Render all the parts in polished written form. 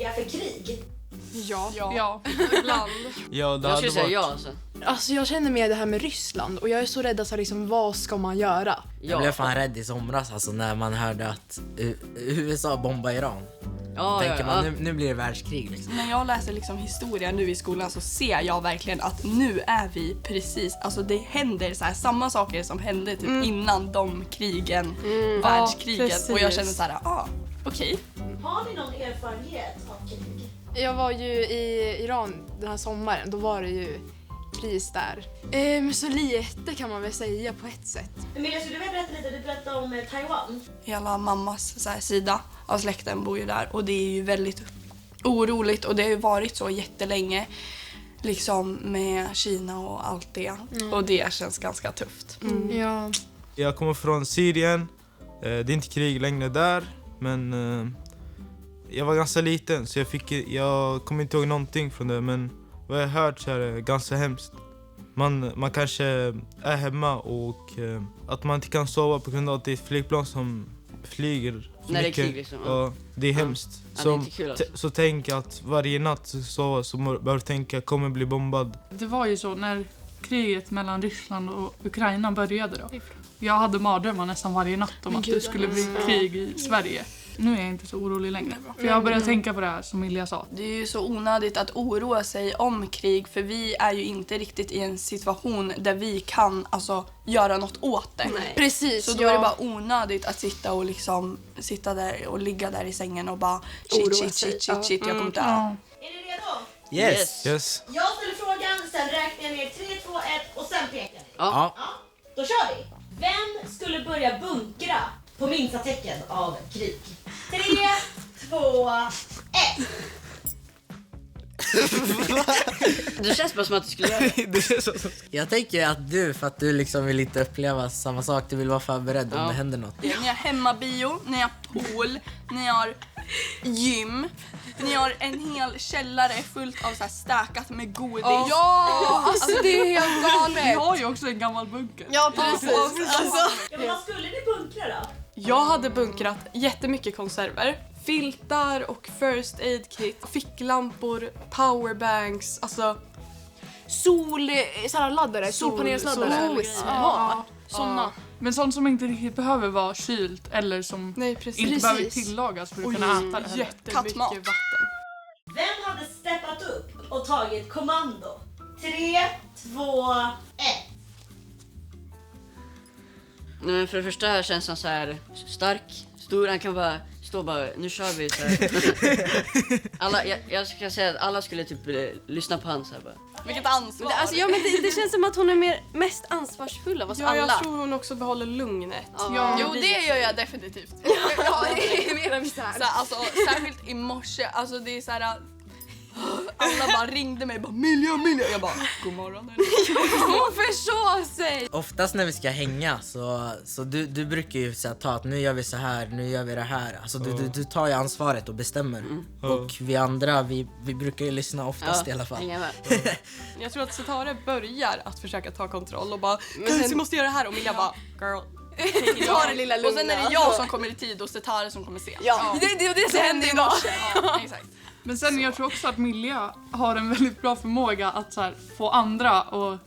oroliga för krig? Ja, ibland. Ja, det Jag hade skulle säga varit... ja alltså. Alltså jag känner med det här med Ryssland och jag är så rädd att liksom, vad ska man göra? Jag blev fan rädd i somras alltså, när man hörde att USA bombar Iran. Tänker man, nu blir det världskrig liksom. När jag läser liksom historia nu i skolan så ser jag verkligen att nu är vi precis, alltså det händer så här, samma saker som hände typ innan de krigen, världskrigen. Ja, och jag känner så här, okej. Har ni någon erfarenhet av krig? Jag var ju i Iran den här sommaren, då var det ju kris där. Så lite kan man väl säga på ett sätt. Emilia, så du vill berätta lite, du berättade om Taiwan. Hela mammas så här, sida av släkten bor ju där och det är ju väldigt oroligt och det har ju varit så jättelänge liksom med Kina och allt det. Och det känns ganska tufft. Ja. Jag kommer från Syrien. Det är inte krig längre där, men jag var ganska liten så jag kommer inte ihåg någonting från det, men vad jag har hört så är det ganska hemskt. Man kanske är hemma och att man inte kan sova på grund av att det är ett flygplan som flyger för När det är mycket. krig liksom. Ja, det är hemskt. Ja, det är inte kul, alltså. Så tänk att varje natt så bör du tänka kommer bli bombad. Det var ju så när kriget mellan Ryssland och Ukraina började då. Jag hade mardrömmar nästan varje natt om att det skulle bli krig i Sverige. Nu är jag inte så orolig längre. För jag har börjat tänka på det här som Ilja sa. Det är ju så onödigt att oroa sig om krig för vi är ju inte riktigt i en situation där vi kan alltså göra något åt det. Nej. Precis. Så då är det bara onödigt att sitta där och ligga där i sängen och bara shit, jag kommer dö. Ja. Är ni redo? Yes. Yes. Jag ställer frågan, sen räknar jag ner 3, 2, 1 och sen pekar ni. Ja. Ja, då kör vi. Vem skulle börja bunkra på minsta tecken av krig? 3, 2, 1. Det känns bara som att du skulle göra det. Jag tänker att du, för att du liksom vill inte uppleva samma sak, du vill vara förberedd om det händer något. Ni har hemmabio, ni har pool, ni har gym, ni har en hel källare fullt av så här stäkat med godis. Ja, alltså det är helt Vi galet. har ju också en gammal bunker. Ja, precis. Alltså. Ja, men vad skulle ni bunkra då? Jag hade bunkrat jättemycket konserver. Filtar och first aid kit, ficklampor, powerbanks, alltså Laddare, solpanelladdare. Ja. Såna. Men sånt som inte riktigt behöver vara kylt eller som nej precis. inte behöver tillagas för att kunna äta det heller. Jättemycket Kattmat. vatten. Vem hade steppat upp och tagit kommando? 3, 2, 1. Men för det första här känns han så här stark, stor, han kan bara stå bara, nu kör vi så här. Jag ska säga att alla skulle typ lyssna på han så här bara. Vilket ansvar. Men det känns som att hon är mest ansvarsfull av oss Ja, alla. jag tror hon också behåller lugnet. Ja. Jo, det gör jag definitivt. Ja, det är mer misär. Så här, alltså, särskilt i morse, alltså det är så här. Alla bara ringde mig och bara Milja. Jag bara, god morgon. Hon försov sig. Oftast när vi ska hänga så du brukar ju så här, ta att nu gör vi så här, nu gör vi det här. Alltså du tar ju ansvaret och bestämmer. Och vi andra, vi brukar ju lyssna oftast i alla fall. Hänga med. Jag tror att Setare börjar att försöka ta kontroll och bara, sen- vi måste göra det här och Milja bara, girl. Ta det lilla lugna. Och sen är det jag som kommer i tid och Setare som kommer sen. Ja, det är det som händer idag. Ja, exakt. Men sen jag tror också att Milja har en väldigt bra förmåga att så här, få andra och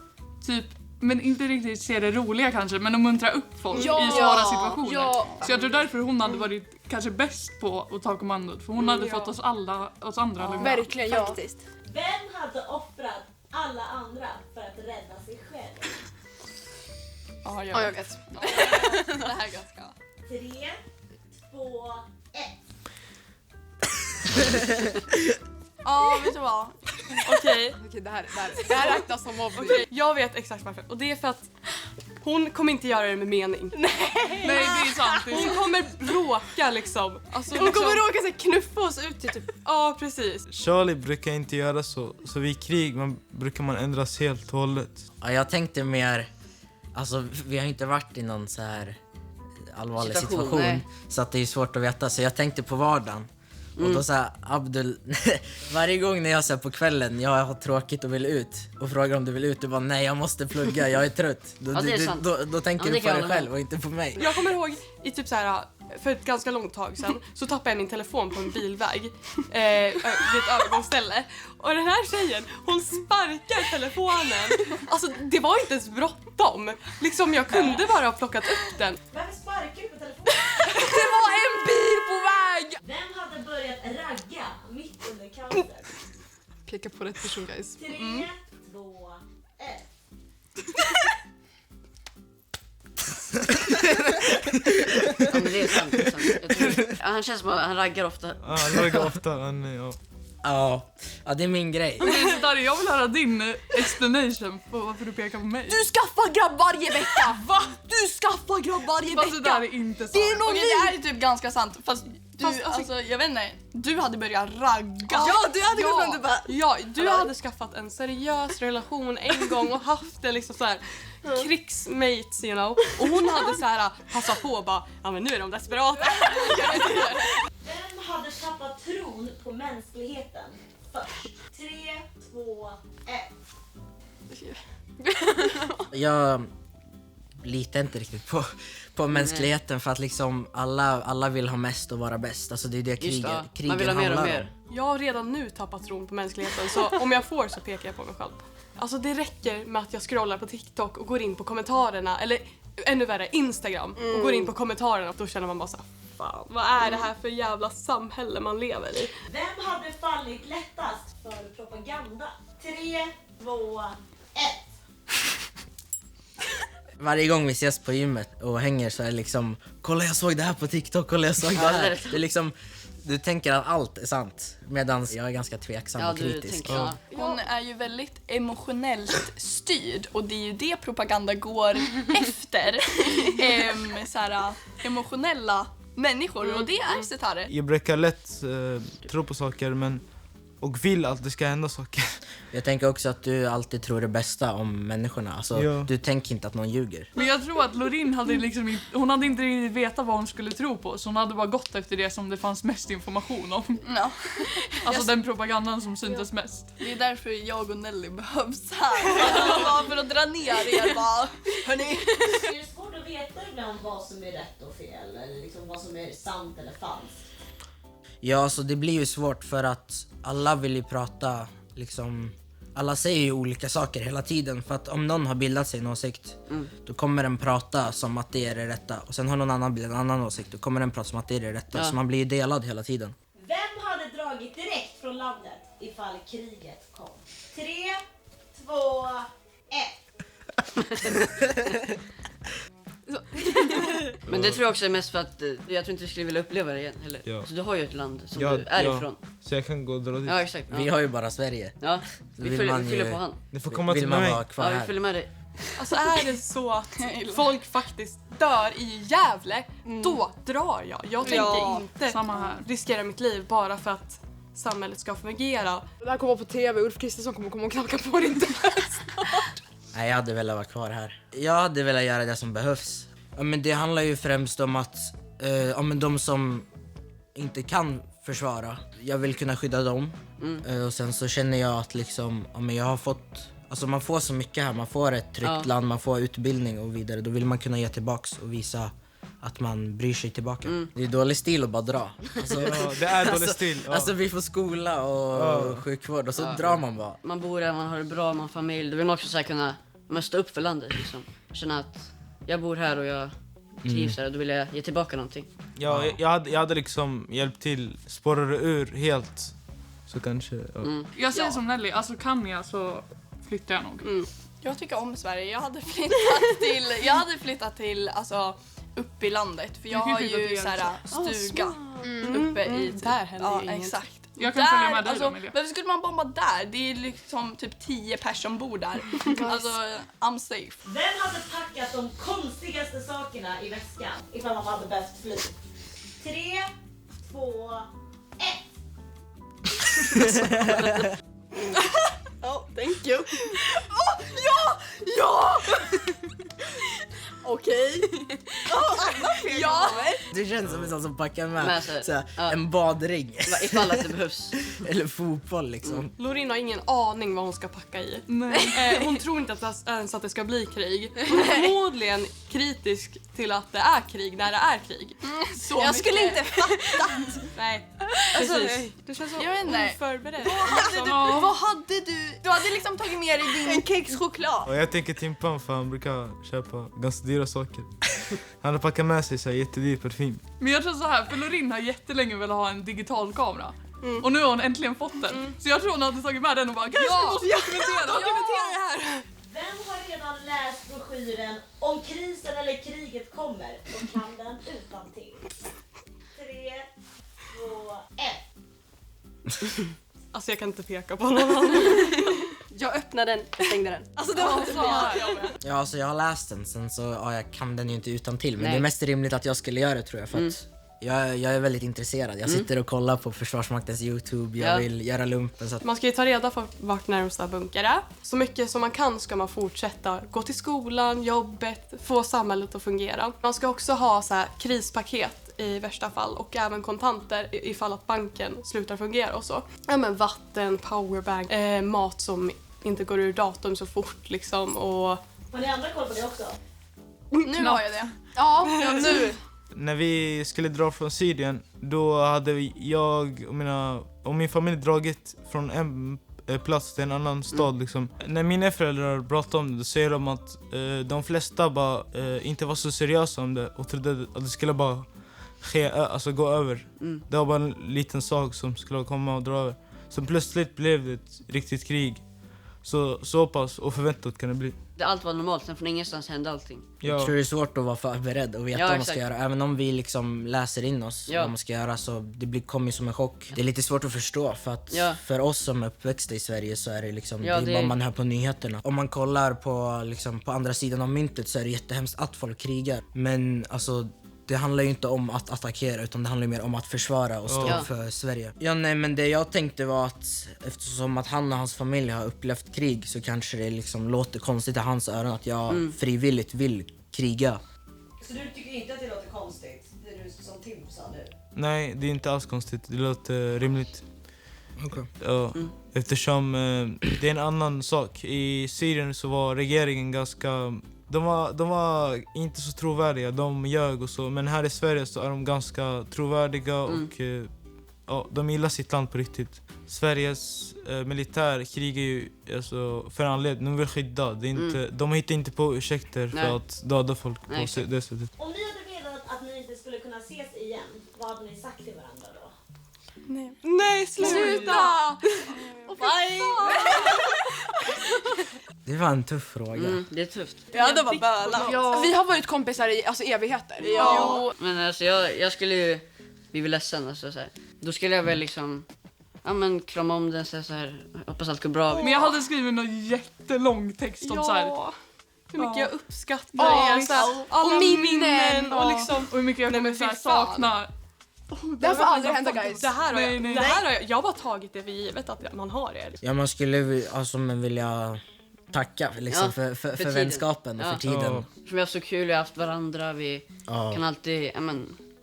typ, men inte riktigt se det roliga kanske, men att muntra upp folk i svåra situationer. Ja. Så jag tror därför hon hade varit kanske bäst på att ta kommandot, för hon hade fått oss andra lugna. Verkligen, Faktiskt. Vem hade offrat alla andra för att rädda sig själv? Ja, Ja, jag vet. Det här är ganska... 3, 2, 1. Ja, vet du vad? Okej. Okej, det här räknas som mobbning. Okej, jag vet exakt varför. Och det är för att hon kommer inte göra det med mening. Nej, det är sant. Det är Hon sant. kommer råka liksom. Alltså, Hon kommer råka sig knuffa oss ut till typ. Ja, precis. Charlie brukar inte göra så vid krig brukar man ändras helt och hållet. Ja, jag tänkte mer, alltså vi har inte varit i någon så här allvarlig situation Nej. så att det är svårt att veta, så jag tänkte på vardagen. Och då sa Abdul, varje gång när jag så här på kvällen, jag har tråkigt och vill ut och frågar om du vill ut, du bara nej jag måste plugga, jag är trött. Då, Ja, det är sant. då tänker Ja, du det på kan dig jag själv och inte på mig. Jag kommer ihåg i typ så här för ett ganska långt tag sedan så tappade jag min telefon på en bilväg vid ett övergångsställe. Och den här tjejen, hon sparkar telefonen. Alltså det var inte ens bråttom. Liksom jag kunde bara ha plockat upp den. Varför sparkar du på telefonen? Det var en bil på väg! Vem hade börjat ragga mitt under cancer? Peka på rätt person guys. 3, 2, 1. Ja, men det är sant. Det är sant. Jag tror, han känns som att han raggar ofta. Ja, han raggar ofta. Ja, det är min grej. Så Dari, jag vill höra din explanation på varför du pekar på mig. Du skaffar grabb varje vecka! Va? Du skaffar grabb varje Fast det där vecka! är inte sant. Det är någon Okej, det här är typ ganska sant. Fast du, Fast, alltså, jag vet inte. Du hade börjat ragga. Ja, du hade gått fram och bara... Ja, du hade skaffat en seriös relation en gång och haft det liksom så här krigsmates, you know. Och hon hade så här passat på och bara, ja men nu är de desperata. Vem hade tappat tron på mänskligheten först? 3, 2, 1. Jag litar inte riktigt på mänskligheten för att liksom alla vill ha mest och vara bäst. Alltså det är det Just det. krigen Man vill ha mer och handlar mer. Jag har redan nu tappat tron på mänskligheten så om jag får så pekar jag på mig själv. Alltså det räcker med att jag scrollar på TikTok och går in på kommentarerna eller ännu värre Instagram och går in på kommentarerna och då känner man bara så här, fan, vad är det här för jävla samhälle man lever i? Vem hade fallit lättast för propaganda? 3, 2, 1. Varje gång vi ses på gymmet och hänger så är det liksom, kolla jag såg det här på TikTok, kolla jag såg det här. Det är liksom, du tänker att allt är sant medan jag är ganska tveksam och kritisk. Tänker, ja. Hon är ju väldigt emotionellt styrd och det är ju det propaganda går efter. Såhär, emotionella människor och det är Setare. Jag brukar lätt tro på saker och vill att det ska hända saker. Jag tänker också att du alltid tror det bästa om människorna. Alltså, Ja. du tänker inte att någon ljuger. Men jag tror att Lorin hade liksom hon hade inte riktigt vetat vad hon skulle tro på så hon hade bara gått efter det som det fanns mest information om. Ja. Alltså den propagandan som syntes mest. Det är därför jag och Nelly behövs här. Bara för att dra ner er bara. Hörni. Det är svårt att veta ibland vad som är rätt och fel eller liksom vad som är sant eller falskt. Ja, alltså det blir ju svårt för att alla vill ju prata liksom, alla säger ju olika saker hela tiden för att om någon har bildat sig en åsikt då kommer den prata som att det är det rätta och sen har någon annan bildat en annan åsikt då kommer den prata som att det är det rätta så man blir ju delad hela tiden. Vem hade dragit direkt från landet ifall kriget kom? 3, 2, 1. Men det tror jag också är mest för att jag tror inte du skulle vilja uppleva det igen heller. Ja. Så du har ju ett land som Ja, du är ja. ifrån. Så jag kan gå och dra dit. Ja, exakt. Ja. Vi har ju bara Sverige. Ja, Vill vi fyller, man vi fyller ju- på han. Ni får komma Vill till man mig. vara kvar Ja, vi här? följer med dig. Alltså är det så att folk faktiskt dör i Gävle, då drar jag. Jag tänker inte Samma här. riskera mitt liv bara för att samhället ska fungera. Det här kommer på TV, Ulf Kristersson kommer komma och knacka på din dörr. Nej, jag hade velat vara kvar här. Jag hade velat göra det som behövs. Ja, men det handlar ju främst om att men de som inte kan försvara, jag vill kunna skydda dem. Och sen så känner jag att liksom, men jag har fått, alltså man får så mycket här, man får ett tryggt land, man får utbildning och vidare. Då vill man kunna ge tillbaks och visa att man bryr sig tillbaka. Det är dålig stil att bara dra. Alltså, Ja, det är dålig stil. Ja. alltså vi får skola och sjukvård och så drar man bara. Man bor här, man har det bra, man har familj. Då vill man också så här kunna stå upp för landet liksom. Känna att jag bor här och jag trivs här och då vill jag ge tillbaka någonting. Ja, jag hade liksom hjälpt till, spårade ur helt. Så kanske, ja. Jag säger som Nelly, alltså kan jag så flyttar jag nog. Jag tycker om Sverige. Jag hade flyttat till alltså uppe i landet för jag kan har flytta ju till er så här stuga uppe i Där händer ja, ju inget. exakt. Jag kan följa med dig alltså, då, Emilia. varför skulle man bomba där? Det är liksom typ 10 personer som bor där. Alltså, I'm safe. Vem hade packat de konstigaste sakerna i väskan ifall de hade behövt fly? 3, 2, 1. Oh, thank you. Ja! Okej. Ja! Du känns som en sån som packar Men med alltså, såhär, ja. en badring. Ifall att det behövs. Eller fotboll liksom. Loreen har ingen aning vad hon ska packa i. Nej. Hon tror inte ens att det ska bli krig. Hon är förmodligen kritisk till att det är krig när det är krig. Så Jag skulle inte fatta. Nej, Alltså, precis. Du känns så Jag vet inte. oförberedd. Vad hade du? Du hade liksom tagit med dig din kexchoklad. Och jag tänker Timpan för han brukar köpa ganska dyra saker. Han har packat med sig så här jättedyr parfym. Men jag tror så här, för Loreen har jättelänge velat ha en digital kamera. Och nu har hon äntligen fått den. Så jag tror hon hade tagit med den och bara guys, vi måste dokumentera det här. Vem har redan läst broschyren Om krisen eller kriget kommer och kan den utantill? 3, 2, 1. Alltså jag kan inte peka på någon annan. Jag öppnade den och stängde den. Alltså det var så här. Ja, alltså jag har läst den, sen så jag kan den ju inte utan till. Men Nej. det är mest rimligt att jag skulle göra det tror jag. För att jag är väldigt intresserad. Jag sitter och kollar på Försvarsmaktens YouTube. Jag vill göra lumpen. Så att... Man ska ju ta reda på vart närmsta bunkar är. Så mycket som man kan ska man fortsätta gå till skolan, jobbet, få samhället att fungera. Man ska också ha så här krispaket i värsta fall och även kontanter ifall att banken slutar fungera och så. Ja, men vatten, powerbank, mat som inte går ur datorn så fort liksom och... Har ni andra koll på det också? Nu har jag det. Ja, nu. När vi skulle dra från Syrien, då hade jag och min familj dragit från en plats till en annan stad liksom. När mina föräldrar pratade om det, då säger de att de flesta bara inte var så seriösa om det och trodde att det skulle bara ske, alltså gå över. Det var bara en liten sak som skulle komma och dra över. Så plötsligt blev det ett riktigt krig. Så pass oförväntat kan det bli. Allt var normalt, sen från ingenstans hände allting. Jag tror det är svårt att vara förberedd och veta Ja, vad man ska exakt. göra. Även om vi liksom läser in oss vad man ska göra, så det kommer ju som en chock. Det är lite svårt att förstå för att för oss som är uppväxta i Sverige så är det liksom det är vad man hör på nyheterna. Om man kollar på, liksom, på andra sidan av myntet så är det jättehemskt att folk krigar. Men alltså det handlar ju inte om att attackera utan det handlar mer om att försvara och stå för Sverige. Ja, nej, men det jag tänkte var att eftersom att han och hans familj har upplevt krig så kanske det liksom låter konstigt i hans öron att jag frivilligt vill kriga. Så du tycker inte att det låter konstigt? Det är du som Tim sa nu. Nej, det är inte alls konstigt. Det låter rimligt. Okay. Ja, eftersom det är en annan sak. I Syrien så var regeringen ganska... De var inte så trovärdiga, de ljög och så. Men här i Sverige så är de ganska trovärdiga och de gillar sitt land på riktigt. Sveriges militär krigar ju alltså, för anledning, de vill skydda. Det är inte, de hittar inte på ursäkter för att döda folk på det sättet. Om ni hade velat att ni inte skulle kunna ses igen, vad hade ni sagt till varandra då? Nej, sluta! Det var en tuff fråga. Det är tufft. Ja, det var böla. Ja. Vi har varit kompisar i evigheter. Ja. Men alltså jag skulle ju bli ledsen alltså, så här. Då skulle jag väl liksom krama om den så här, hoppas allt går bra. Men jag hade skrivit någon jättelång text om så här. Hur mycket jag uppskattar er, så här, alla minnen och liksom... Och hur mycket jag kommer så här fy fan. sakna. Det här får aldrig hända, guys. Det här har jag, Nej. det här har jag har bara tagit det för givet att man har er. Ja, man skulle alltså, vilja tacka liksom, för vänskapen och för tiden. Ja. För vi har så kul, vi har haft varandra, vi kan alltid,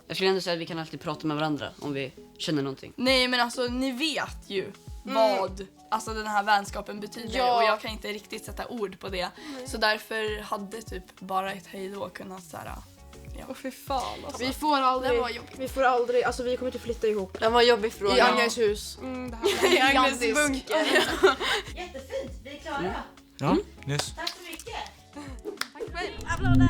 jag skulle ändå säga att vi kan alltid prata med varandra om vi känner någonting. Nej, men alltså ni vet ju vad alltså, den här vänskapen betyder och jag kan inte riktigt sätta ord på det. Så därför hade typ bara ett hejdå kunnat så här. Och fy fan alltså. Vi får aldrig, Det var jobbigt. vi får aldrig, alltså vi kommer inte flytta ihop. Den var jobbig fråga. I Agnes hus. Det här I Agnes bunker. Jättefint, vi är klara. Ja, yes. Tack så mycket. Applåder!